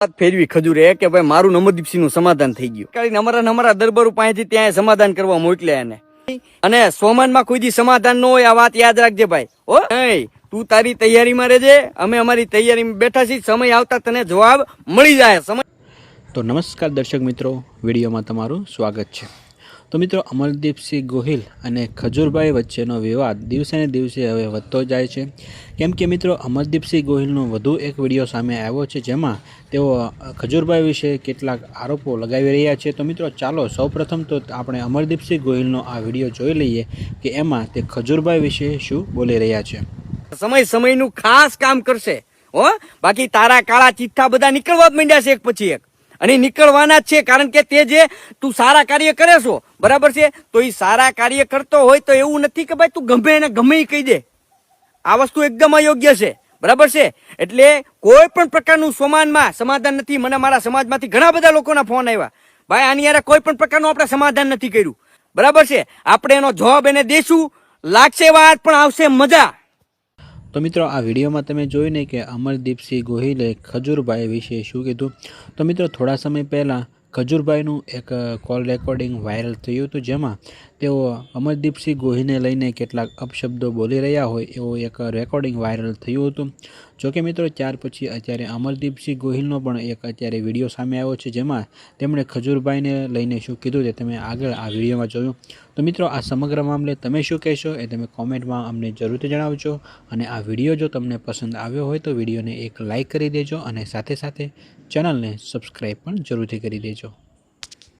ફેરવી ખજૂરે કે ભાઈ મારું નમદીપસિંહ નું સમાધાન થઈ ગયું. કારણ અમારા દરબારો પાસેથી ત્યાં સમાધાન કરવા મોકલ્યા એને. અને સોમાનમાં કોઈ દી સમાધાન ન હોય, આ વાત યાદ રાખજે ભાઈ. હો તું તારી તૈયારીમાં રહેજે, અમે અમારી તૈયારીમાં બેઠા છીએ. સમય આવતા તને જવાબ મળી જાય. સમય તો નમસ્કાર દર્શક મિત્રો, વિડીયોમાં તમારું સ્વાગત છે. તો મિત્રો, અમરદીપસિંહ ગોહિલ અને ખજૂરભાઈ વચ્ચેનો વિવાદ દિવસે ને દિવસે હવે વધતો જાય છે. કેમ કે મિત્રો, અમરદીપસિંહ ગોહિલનો વધુ એક વિડીયો સામે આવ્યો છે, જેમાં તેઓ ખજૂરભાઈ વિશે કેટલાક આરોપો લગાવી રહ્યા છે. તો મિત્રો, ચાલો સૌપ્રથમ તો આપણે અમરદીપસિંહ ગોહિલનો આ વિડીયો જોઈ લઈએ કે એમાં તે ખજૂરભાઈ વિશે શું બોલી રહ્યા છે. સમયનું ખાસ કામ કરશે. હો, બાકી તારા કાળા ચિઠ્ઠા બધા નીકળવા જ માંડ્યા છે એક પછી એક, અને નીકળવાના જ છે. કારણ કે તે જે તું સારા કાર્ય કરે છો, બરાબર છે, તો એ સારા કાર્ય કરતો હોય તો એવું નથી કે ભાઈ તું ગમે એને ગમે એ કહી દે. આ વસ્તુ એકદમ અયોગ્ય છે, બરાબર છે. એટલે કોઈ પણ પ્રકારનું સમાધાન નથી. મને મારા સમાજમાંથી ઘણા બધા લોકોના ફોન આવ્યા, ભાઈ આની યાર કોઈ પણ પ્રકારનું આપણે સમાધાન નથી કર્યું, બરાબર છે. આપણે એનો જવાબ એને દેશું, લાગશે વાત પણ આવશે મજા. તો મિત્રો, આ વિડીયોમાં તમે જોયું ને કે અમરદીપસિંહ ગોહિલે ખજૂરભાઈ વિશે શું કીધું. તો મિત્રો, થોડા સમય પહેલાં ખજૂરભાઈનું એક કોલ રેકોર્ડિંગ વાયરલ થયું હતું, જેમાં તેઓ અમરદીપસિંહ ગોહિલને લઈને કેટલાક અપશબ્દો બોલી રહ્યા હોય એવું એક રેકોર્ડિંગ વાયરલ થયું હતું. જોકે મિત્રો, ત્યાર પછી અત્યારે અમરદીપસિંહ ગોહિલનો પણ એક અત્યારે વિડીયો સામે આવ્યો છે, જેમાં તેમણે ખજૂરભાઈને લઈને શું કીધું તે તમે આગળ આ વિડીયોમાં જોયું. તો મિત્રો, આ સમગ્ર મામલે તમે શું કહેશો એ તમે કોમેન્ટમાં અમને જરૂરથી જણાવજો. અને આ વિડીયો જો તમને પસંદ આવ્યો હોય તો વિડીયોને એક લાઇક કરી દેજો, અને સાથે સાથે ચેનલને સબસ્ક્રાઈબ પણ જરૂરથી કરી દેજો.